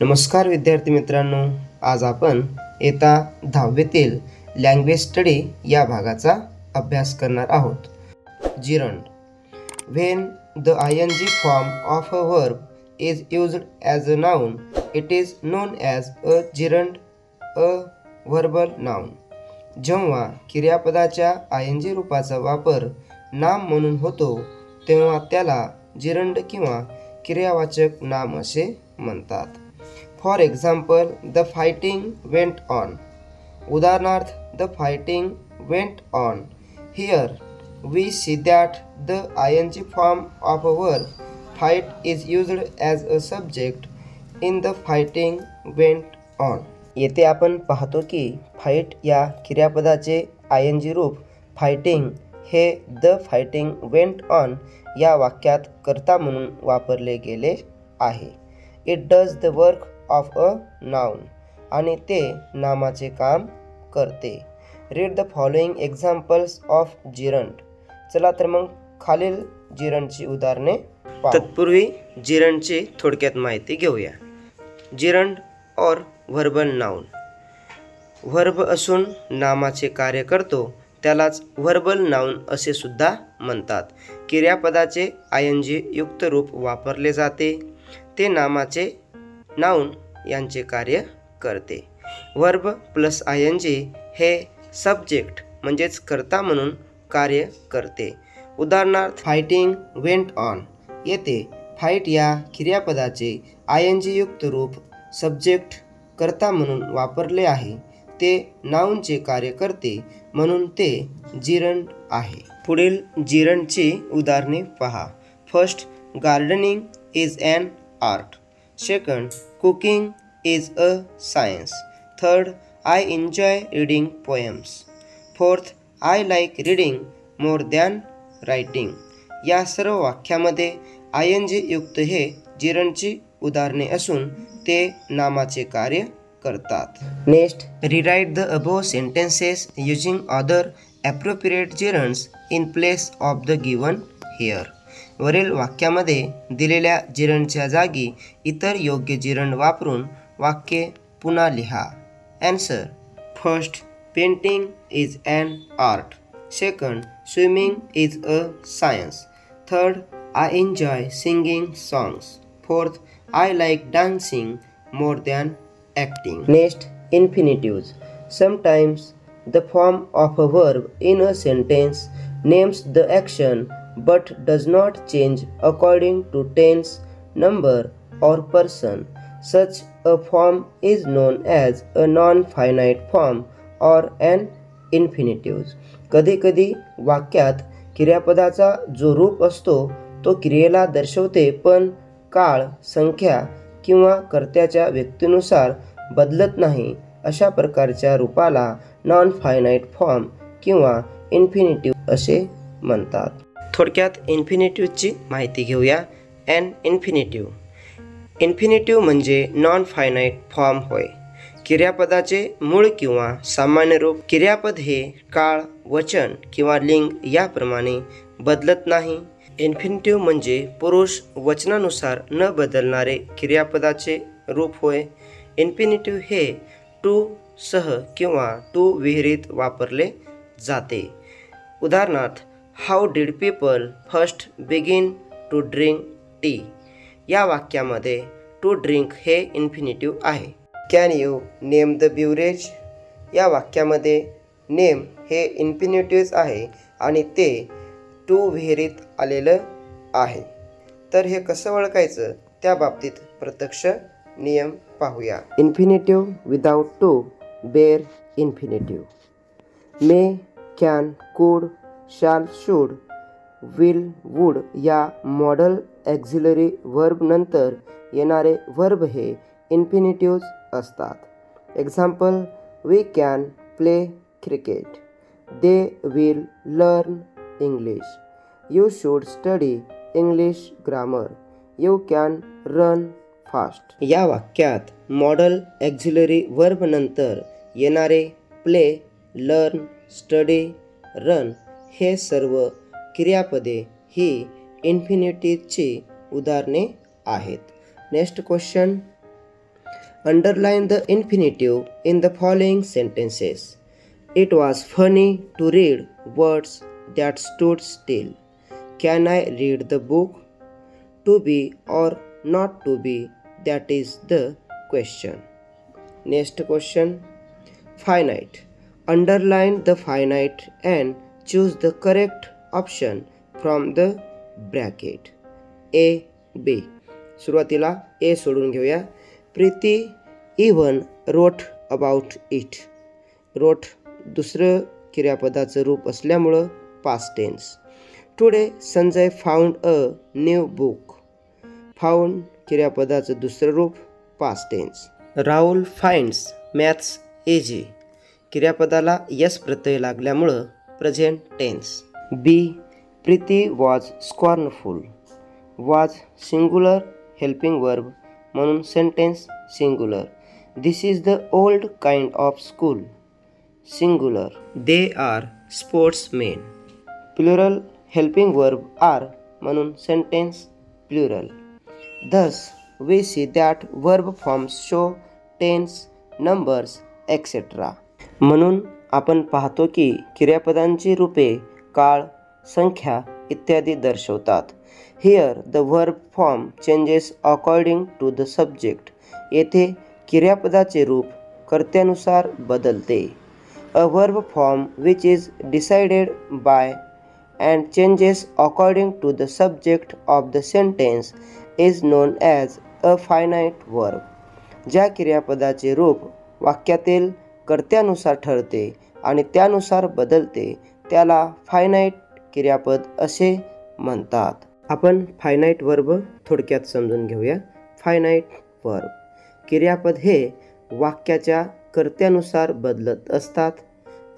नमस्कार विद्यार्थी मित्रांनो, आज आपण इयत्ता 10वीतील लँग्वेज स्टडी या भागाचा अभ्यास करणार आहोत. Gerund. When the ing form of a verb is used as a noun, it is known as a gerund, a verbal noun. जेव्हा क्रियापदाच्या ing रूपाचा वापर नाम म्हणून होतो तेव्हा त्याला जिरंड किंवा क्रियावाचक नाम असे म्हणतात. For example, the fighting went on. उदाहरणार्थ, the fighting went on. Here we see that the ing form of a verb fight is used as a subject in the fighting went on. येथे आपण पाहतो की fight या क्रियापदाचे ing रूप fighting हे the fighting went on या वाक्यात कर्ता म्हणून वापरले गेले आहे. It does the work of a noun. आणि ते नामाचे काम करते. Read the following examples of gerund. चला तर मग खालील जिरंडची उदाहरणे पाहू. तत्पूर्वी जिरंडची थोडक्यात माहिती घेऊया. जिरंड और व्हर्बल नाउन. व्हर्ब असून नामाचे कार्य करतो त्यालाच व्हर्बल नाउन असे सुद्धा म्हणतात. क्रियापदाचे ing युक्त रूप वापरले जाते. ते नामाचे नाउन यांचे कार्य करते. व्हर्ब प्लस ing हे सब्जेक्ट म्हणजेच कर्ता म्हणून कार्य करते. उदाहरणार्थ, फायटिंग वेंट ऑन. येथे फाईट या क्रियापदाचे ing युक्त रूप सब्जेक्ट कर्ता म्हणून वापरले आहे. ते नाउनचे कार्य करते म्हणून ते जिरंड आहे. पुढील जिरंडची उदाहरणे पहा. First, gardening is an art. Second, cooking is a science. Third, I enjoy reading poems. Fourth, I like reading more than writing. या सर्व वाक्यामध्ये ing युक्त हे जिरंडची उदाहरणे असून ते नामाचे कार्य करतात. Next, rewrite the above sentences using other appropriate gerunds in place of the given here. वरील वाक्यामध्ये दिलेल्या जिरंडच्या जागी इतर योग्य जिरंड वापरून वाक्य पुन्हा लिहा. Answer. First, painting is an art. Second, swimming is a science. Third, I enjoy singing songs. Fourth, I like dancing more than acting. Next, infinitives. Sometimes the form of a verb in a sentence names the action but does not change according to tense, number or person. Such a form is known as a non-finite form or an infinitive. कधी कधी वाक्यात क्रियापदाचा जो रूप असतो तो क्रियेला दर्शवते पण काळ, संख्या किंवा कर्त्याच्या व्यक्तीनुसार बदलत नाही. अशा प्रकारच्या रूपाला नॉन फायनाईट फॉर्म किंवा इन्फिनिटिव्ह असे म्हणतात. थोडक्यात इन्फिनिटिव्हची माहिती घेऊया. An infinitive. इन्फिनिटिव्ह म्हणजे नॉन फायनाईट फॉर्म होय. क्रियापदाचे मूळ किंवा सामान्य रूप. क्रियापद हे काळ, वचन किंवा लिंग याप्रमाणे बदलत नाही. इन्फिनिटिव्ह म्हणजे पुरुष वचनानुसार न बदलणारे क्रियापदाचे रूप होय. इन्फिनिटिव्ह हे टू सह किंवा टू विहिरीत वापरले जाते. उदाहरणार्थ, how did people first begin to drink tea. या वाक्यामध्ये टू ड्रिंक हे इन्फिनिटिव्ह आहे. Can you name the beverage. या वाक्यामध्ये नेम हे इन्फिनिटिव्ह आहे आणि ते टू विहिरीत आलेलं आहे. तर हे कसं ओळखायचं त्या बाबतीत प्रत्यक्ष नियम पाहूया. Infinitive without to bare infinitive. May, can, could, shall, should, will, would या मॉडल ॲक्झिलरी व्हर्ब नंतर येणारे व्हर्ब हे इन्फिनिटिव्ह असतात. Example, we can play cricket. They will learn English. You should study English grammar. You can run fast. या वाक्यात model auxiliary verb नंतर येणारे play, learn, study, run हे सर्व क्रियापदे ही इन्फिनिटिव्हची उदाहरणे आहेत. Next question. Underline the infinitive in the following sentences. It was funny to read words that stood still. Can I read the book? To be or not to be, that is the question. Next question. Finite. Underline the finite and choose the correct option from the bracket. A, B. सुरुवातीला A सोडून घेऊया. Preeti even wrote about it. wrote दुसरं क्रियापदाचं रूप असल्यामुळं past tense. Today Sanjay found a new book. found क्रियापदाचं दुसरं रूप past tense. Rahul finds maths easy. क्रियापदाला s प्रत्यय लागल्यामुळं present tense. B. Preeti was scornful. Was singular helping verb म्हणून sentence singular. This is the old kind of school. Singular. They are sportsmen. Plural helping verb are म्हणून sentence plural. Thus, we see that verb forms show tense, numbers, etc. म्हणून आपण पाहतो की क्रियापदांची रूपे काळ, संख्या इत्यादी दर्शवतात. Here the verb form changes according to the subject. येथे क्रियापदाचे रूप कर्त्यानुसार बदलते. A verb form which is decided by and changes according to the subject of the sentence is known as a finite verb. ज्या क्रियापदाचे रूप वाक्यातील कर्त्यानुसार ठरते आणि त्यानुसार बदलते त्याला फायनाईट क्रियापद असे म्हणतात. आपण फायनाईट वर्ब थोडक्यात समजून घेऊया. फायनाईट वर्ब क्रियापद हे वाक्याच्या कर्त्यानुसार बदलत असतात.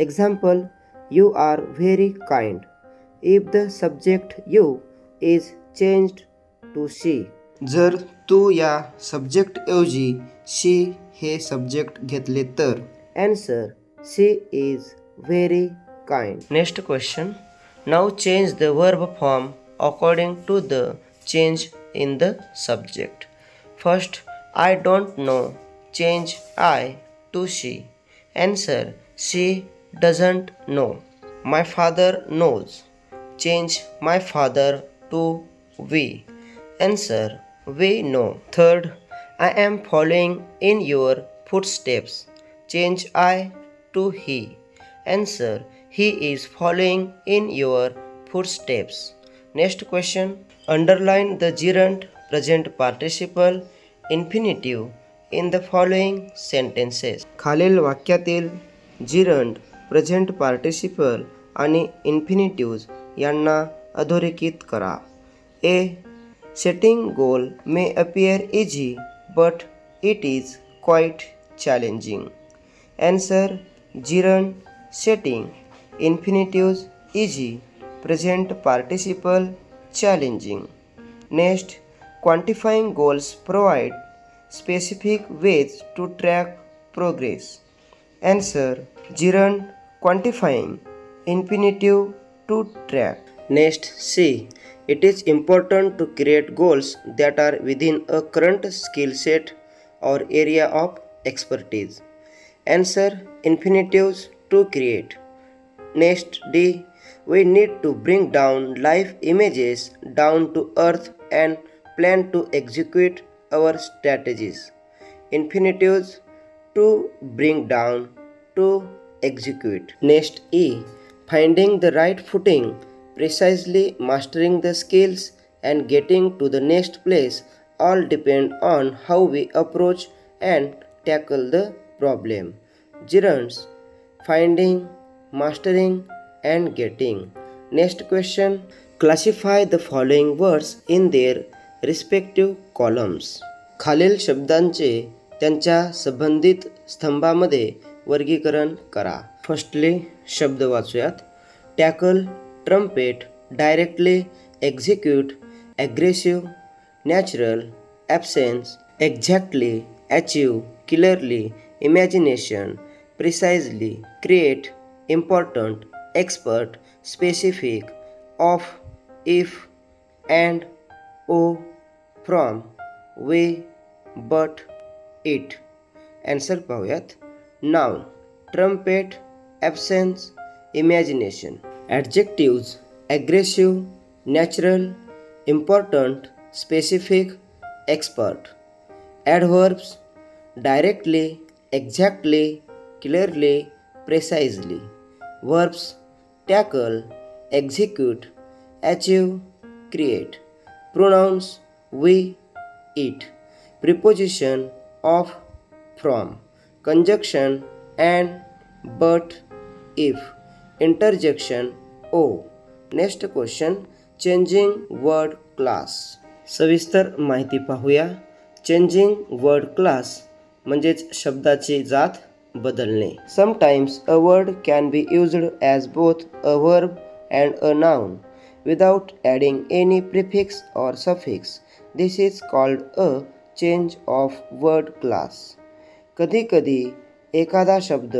Example, you are very kind. If the subject you is changed to she. जर तू या सब्जेक्टऐवजी शी हे सब्जेक्ट घेतले तर. Answer, she is very kind. Next question. Now change the verb form according to the change in the subject. First, I don't know. Change I to she. Answer, she doesn't know. My father knows. Change my father to we. Answer, we know. Third, I am following in your footsteps. Change I to he. Answer, he is following in your footsteps. Next question. Underline the gerund present participle infinitive in the following sentences. खालील वाक्यातील gerund present participle आणि infinitive यांना अधोरेखित करा. A. Setting goal may appear easy, but it is quite challenging. Answer, gerund setting, infinitives easy, present participle challenging. Next, quantifying goals provide specific ways to track progress. Answer, gerund quantifying, infinitive to track. Next, C. It is important to create goals that are within a current skill set or area of expertise. Answer, infinitives to create. Next, D. We need to bring down live images down to earth and plan to execute our strategies. Infinitives to bring down, to execute. Next, E. Finding the right footing, precisely mastering the skills and getting to the next place all depend on how we approach and tackle the problem. Gerunds finding, mastering and getting. Next question. Classify the following words in their respective columns. खालील शब्दांचे त्यांच्या संबंधित स्तंभामध्ये वर्गीकरण करा. Firstly शब्द वाचूयात. Tackle, trumpet, directly, execute, aggressive, natural, absence, exactly, achieve, clearly, imagination, precisely, create, important, expert, specific, of, if, and, oh, from, we, but, it. Answer पाहूयात. Noun trumpet, absence, imagination. Adjectives aggressive, natural, important, specific, expert. Adverbs directly, exactly, clearly, precisely. Verbs tackle, execute, achieve, create. Pronouns we, it. Preposition of, from. Conjunction and, but, if. Interjection o. Next question changing word class. सविस्तर माहिती पाहूया. Changing word class म्हणजेच शब्दाची जात बदलणे. Sometimes a word can be used as both a verb and a noun without adding any prefix or suffix. This is called a change of word class. कधीकधी एखादा शब्द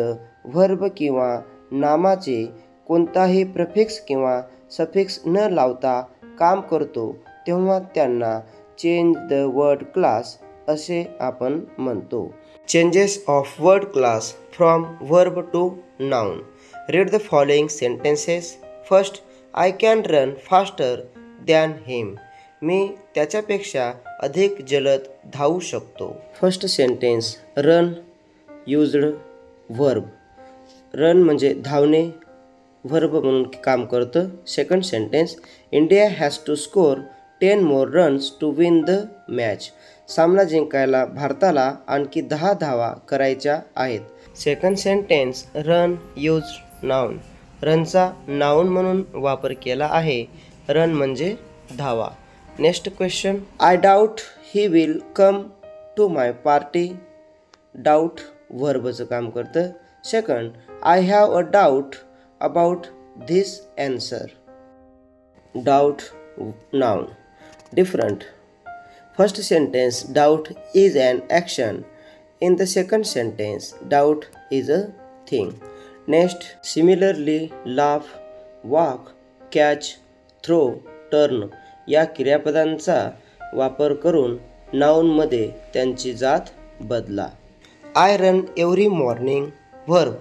व्हर्ब किंवा नामाचे कोणताही prefix किंवा सफिक्स न लावता काम करतो तेव्हा त्यांना चेंज द वर्ड क्लास असे आपण म्हणतो. Changes of word class from verb to noun. Read the following sentences. First, I can run faster than him. मी त्याच्यापेक्षा अधिक जलद धावू शकतो. First sentence run used verb. Run म्हणजे धावणे, वर्ब म्हणून काम करतं. Second sentence India has to score 10 more runs to win the match. सामना जिंकायला भारताला आणखी 10 धावा करायच्या आहेत. Second sentence run use noun. रनचा नाउन म्हणून वापर केला आहे. रन म्हणजे धावा. Next question I doubt he will come to my party. Doubt वर्बचं काम करतं. Second I have a doubt about this answer. Doubt noun. Different. First sentence doubt is an action. In the second sentence doubt is a thing. Next similarly, laugh, walk, catch, throw, turn या क्रियापदांचा वापर करून नाउनमध्ये त्यांची जात बदला. I run every morning. Verb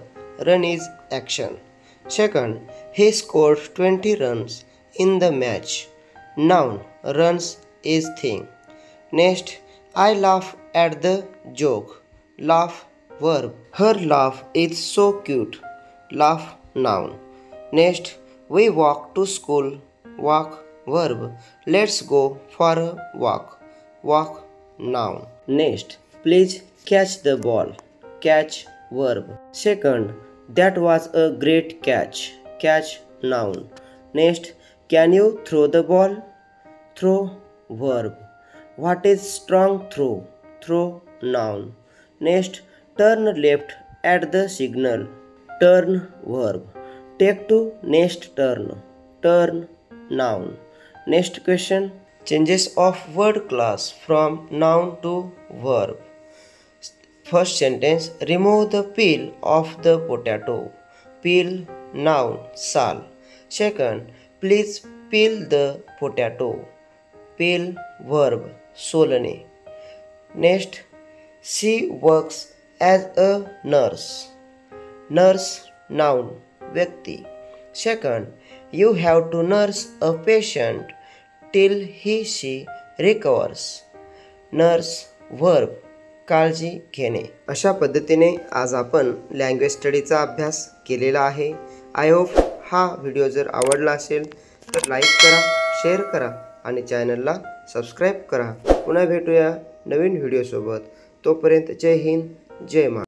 run is action. Second, he scored 20 runs in the match. Noun runs is thing. Next, I laugh at the joke. Laugh verb. Her laugh is so cute. Laugh noun. Next, we walk to school. Walk verb. Let's go for a walk. Walk noun. Next, please catch the ball. Catch verb. Second, that was a great catch. Catch noun. Next, can you throw the ball? Throw verb. What is strong throw? Throw noun. Next, turn left at the signal. Turn verb. Take to next turn. Turn noun. Next question. Changes of word class from noun to verb. First sentence remove the peel of the potato. Peel noun sal. Second, please peel the potato. Peel verb solene. Next, she works as a nurse. Nurse noun व्यक्ती. Second, you have to nurse a patient till she recovers. Nurse verb काळजी घेणे. अशा पद्धतीने आज आपण language स्टडीचा अभ्यास केलेला आहे. आय होप हा व्हिडिओ जर आवडला असेल तर लाईक करा, शेअर करा आणि चॅनलला सबस्क्राईब करा. पुन्हा भेटूया नवीन व्हिडिओसोबत. तोपर्यंत जय हिंद, जय महाराष्ट्र.